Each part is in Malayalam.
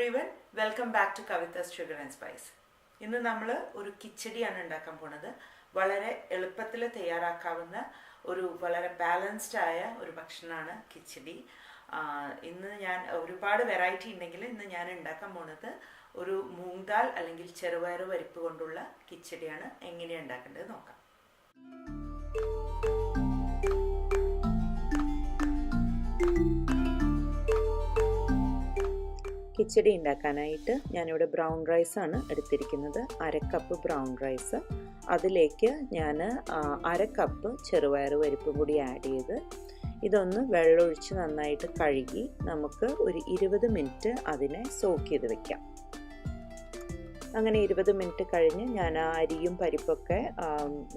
everyone, welcome back to Kavitha's Sugar and Spice. ഇന്ന് നമ്മൾ ഒരു കിച്ചടിയാണ് ഉണ്ടാക്കാൻ പോണത്. വളരെ എളുപ്പത്തിൽ തയ്യാറാക്കാവുന്ന ഒരു വളരെ ബാലൻസ്ഡ് ആയ ഒരു ഭക്ഷണമാണ് കിച്ചടി. ഇന്ന് ഞാൻ ഒരുപാട് വെറൈറ്റി ഉണ്ടെങ്കിൽ ഇന്ന് ഞാൻ ഉണ്ടാക്കാൻ പോണത് ഒരു മൂങ് ദാൽ അല്ലെങ്കിൽ ചെറുപയർ പരിപ്പ് കൊണ്ടുള്ള കിച്ചടിയാണ്. എങ്ങനെയാണ് ഉണ്ടാക്കേണ്ടത് നോക്കാം. കിച്ചടി ഉണ്ടാക്കാനായിട്ട് ഞാനിവിടെ ബ്രൗൺ റൈസാണ് എടുത്തിരിക്കുന്നത്. 1/2 കപ്പ് ബ്രൗൺ റൈസ്, അതിലേക്ക് ഞാൻ 1/2 കപ്പ് ചെറുപയർ പരിപ്പും കൂടി ആഡ് ചെയ്ത് ഇതൊന്ന് വെള്ളമൊഴിച്ച് നന്നായിട്ട് കഴുകി നമുക്ക് ഒരു 20 മിനിറ്റ് അതിനെ സോക്ക് ചെയ്ത് വെക്കാം. അങ്ങനെ 20 മിനിറ്റ് കഴിഞ്ഞ് ഞാൻ ആ അരിയും പരിപ്പൊക്കെ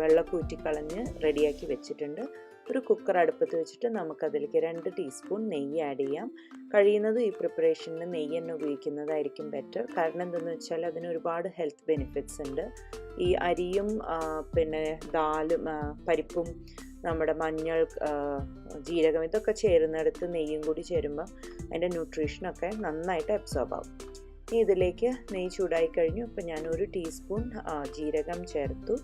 വെള്ളമൊക്കെ ഊറ്റിക്കളഞ്ഞ് റെഡിയാക്കി വെച്ചിട്ടുണ്ട്. ഒരു കുക്കർ അടുപ്പത്ത് വെച്ചിട്ട് നമുക്കതിലേക്ക് 2 ടീസ്പൂൺ നെയ്യ് ആഡ് ചെയ്യാം. കഴിയുന്നതും ഈ പ്രിപ്പറേഷനിൽ നെയ്യ് തന്നെ ഉപയോഗിക്കുന്നതായിരിക്കും ബെറ്റർ. കാരണം എന്തെന്ന് വെച്ചാൽ അതിന് ഒരുപാട് ഹെൽത്ത് ബെനിഫിറ്റ്സ് ഉണ്ട്. ഈ അരിയും പിന്നെ ദാലും പരിപ്പും നമ്മുടെ മഞ്ഞൾ ജീരകം ഇതൊക്കെ ചേരുന്നിടത്ത് നെയ്യും കൂടി ചേരുമ്പോൾ അതിൻ്റെ ന്യൂട്രീഷനൊക്കെ നന്നായിട്ട് അബ്സോർബ് ആവും. ഇനി ഇതിലേക്ക് നെയ്യ് ചൂടായി കഴിഞ്ഞു. ഇപ്പം ഞാൻ 1 ടീസ്പൂൺ ജീരകം ചേർത്തു.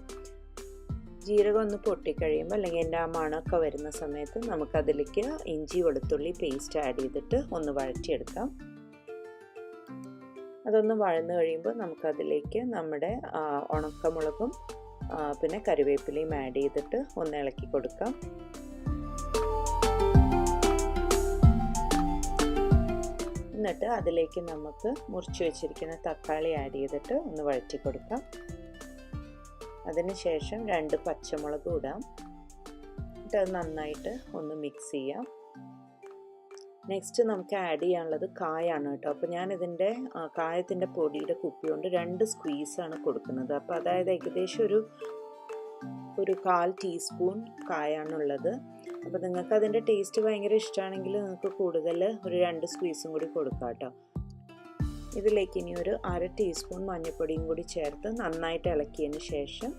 ജീരകം ഒന്ന് പൊട്ടിക്കഴിയുമ്പോൾ അല്ലെങ്കിൽ എൻ്റെ ആ മണമൊക്കെ വരുന്ന സമയത്ത് നമുക്കതിലേക്ക് ഇഞ്ചി വെളുത്തുള്ളി പേസ്റ്റ് ആഡ് ചെയ്തിട്ട് ഒന്ന് വഴറ്റിയെടുക്കാം. അതൊന്ന് വഴന്ന് കഴിയുമ്പോൾ നമുക്കതിലേക്ക് നമ്മുടെ ഉണക്കമുളകും പിന്നെ കറിവേപ്പിലയും ആഡ് ചെയ്തിട്ട് ഒന്ന് ഇളക്കി കൊടുക്കാം. എന്നിട്ട് അതിലേക്ക് നമുക്ക് മുറിച്ച് വെച്ചിരിക്കുന്ന തക്കാളി ആഡ് ചെയ്തിട്ട് ഒന്ന് വഴറ്റി കൊടുക്കാം. അതിനുശേഷം 2 പച്ചമുളക് ഇടാം. എന്നിട്ട് അത് നന്നായിട്ട് ഒന്ന് മിക്സ് ചെയ്യാം. നെക്സ്റ്റ് നമുക്ക് ആഡ് ചെയ്യാനുള്ളത് കായാണ് കേട്ടോ. അപ്പോൾ ഞാനിതിൻ്റെ കായത്തിൻ്റെ പൊടിയുടെ കുപ്പി കൊണ്ട് 2 സ്ക്വീസാണ് കൊടുക്കുന്നത്. അപ്പോൾ അതായത് ഏകദേശം ഒരു 1/4 ടീസ്പൂൺ കായാണുള്ളത്. അപ്പോൾ നിങ്ങൾക്ക് അതിൻ്റെ ടേസ്റ്റ് ഭയങ്കര ഇഷ്ടമാണെങ്കിൽ നിങ്ങൾക്ക് കൂടുതൽ ഒരു 2 സ്ക്വീസും കൂടി കൊടുക്കാം കേട്ടോ. ഇതിലേക്ക് ഇനി ഒരു 1/2 ടീസ്പൂൺ മഞ്ഞൾപ്പൊടിയും കൂടി ചേർത്ത് നന്നായിട്ട് ഇളക്കിയതിന് ശേഷം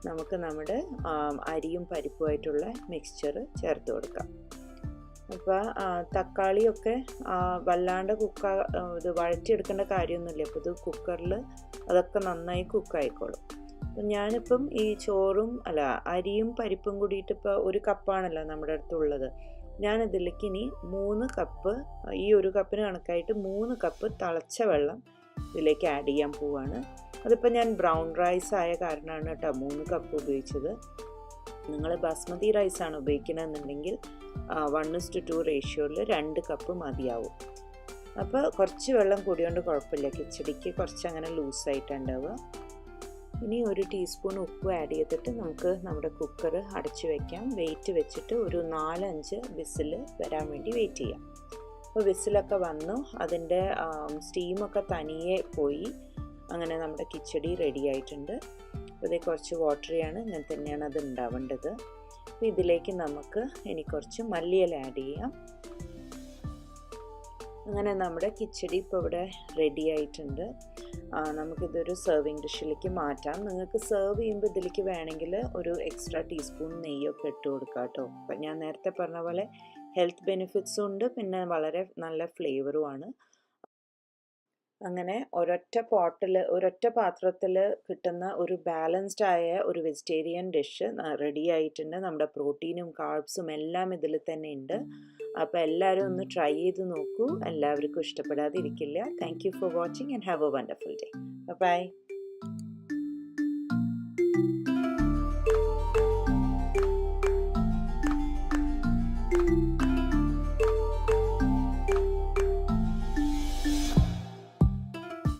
നമുക്ക് നമ്മുടെ അരിയും പരിപ്പുമായിട്ടുള്ള മിക്സ്ചർ ചേർത്ത് കൊടുക്കാം. അപ്പോൾ തക്കാളിയൊക്കെ വല്ലാണ്ട് ഇത് വഴറ്റിയെടുക്കേണ്ട കാര്യമൊന്നുമില്ല. അപ്പോൾ ഇത് കുക്കറിൽ അതൊക്കെ നന്നായി കുക്കായിക്കോളും. അപ്പം ഞാനിപ്പം ഈ അരിയും പരിപ്പും കൂടിയിട്ട് ഇപ്പോൾ 1 കപ്പാണല്ലോ നമ്മുടെ അടുത്തുള്ളത്. ഞാനിതിലേക്ക് ഇനി 3 കപ്പ്, ഈ 1 കപ്പിന് കണക്കായിട്ട് 3 കപ്പ് തിളച്ച വെള്ളം ഇതിലേക്ക് ആഡ് ചെയ്യാൻ പോവാണ്. അതിപ്പോൾ ഞാൻ ബ്രൗൺ റൈസ് ആയ കാരണമാണ് കേട്ടോ 3 കപ്പ് ഉപയോഗിച്ചത്. നിങ്ങൾ ബാസ്മതി റൈസാണ് ഉപയോഗിക്കണമെന്നുണ്ടെങ്കിൽ 1:2 റേഷ്യോയിൽ 2 കപ്പ് മതിയാവും. അപ്പോൾ കുറച്ച് വെള്ളം കൂടിയോണ്ട് കുഴപ്പമില്ല. കിച്ചടിക്ക് കുറച്ച് അങ്ങനെ ലൂസായിട്ടുണ്ടാവുക. ഇനി 1 ടീസ്പൂൺ ഉപ്പ് ആഡ് ചെയ്തിട്ട് നമുക്ക് നമ്മുടെ കുക്കർ അടച്ചു വയ്ക്കാം. വെയിറ്റ് വെച്ചിട്ട് ഒരു 4-5 വിസിൽ വരാൻ വേണ്ടി വെയിറ്റ് ചെയ്യാം. അപ്പോൾ വിസിലൊക്കെ വന്നു, അതിൻ്റെ സ്റ്റീമൊക്കെ തനിയെ പോയി. അങ്ങനെ നമ്മുടെ കിച്ചടി റെഡി ആയിട്ടുണ്ട്. അപ്പോൾ ഇത് കുറച്ച് വാട്ടറിയാണ്, ഇങ്ങനെ തന്നെയാണ് അത് ഉണ്ടാവേണ്ടത്. അപ്പോൾ ഇതിലേക്ക് നമുക്ക് ഇനി കുറച്ച് മല്ലിയില ആഡ് ചെയ്യാം. അങ്ങനെ നമ്മുടെ കിച്ചടി ഇപ്പോൾ ഇവിടെ റെഡി ആയിട്ടുണ്ട്. നമുക്കിതൊരു സെർവിങ് ഡിഷിലേക്ക് മാറ്റാം. നിങ്ങൾക്ക് സെർവ് ചെയ്യുമ്പോൾ ഇതിലേക്ക് വേണമെങ്കിൽ ഒരു എക്സ്ട്രാ ടീസ്പൂൺ നെയ്യൊക്കെ ഇട്ട് കൊടുക്കാം കേട്ടോ. അപ്പം ഞാൻ നേരത്തെ പറഞ്ഞ പോലെ ഹെൽത്ത് ബെനിഫിറ്റ്സും ഉണ്ട്, പിന്നെ വളരെ നല്ല ഫ്ലേവറുമാണ്. അങ്ങനെ ഒരൊറ്റ പാത്രത്തിൽ കിട്ടുന്ന ഒരു ബാലൻസ്ഡ് ആയ ഒരു വെജിറ്റേറിയൻ ഡിഷ് റെഡി ആയിട്ടുണ്ട്. നമ്മുടെ പ്രോട്ടീനും കാർബ്സും എല്ലാം ഇതിൽ തന്നെ ഉണ്ട്. അപ്പോൾ എല്ലാവരും ഒന്ന് ട്രൈ ചെയ്ത് നോക്കൂ. എല്ലാവർക്കും ഇഷ്ടപ്പെടാതിരിക്കില്ല. Thank you for watching and have a wonderful day. By.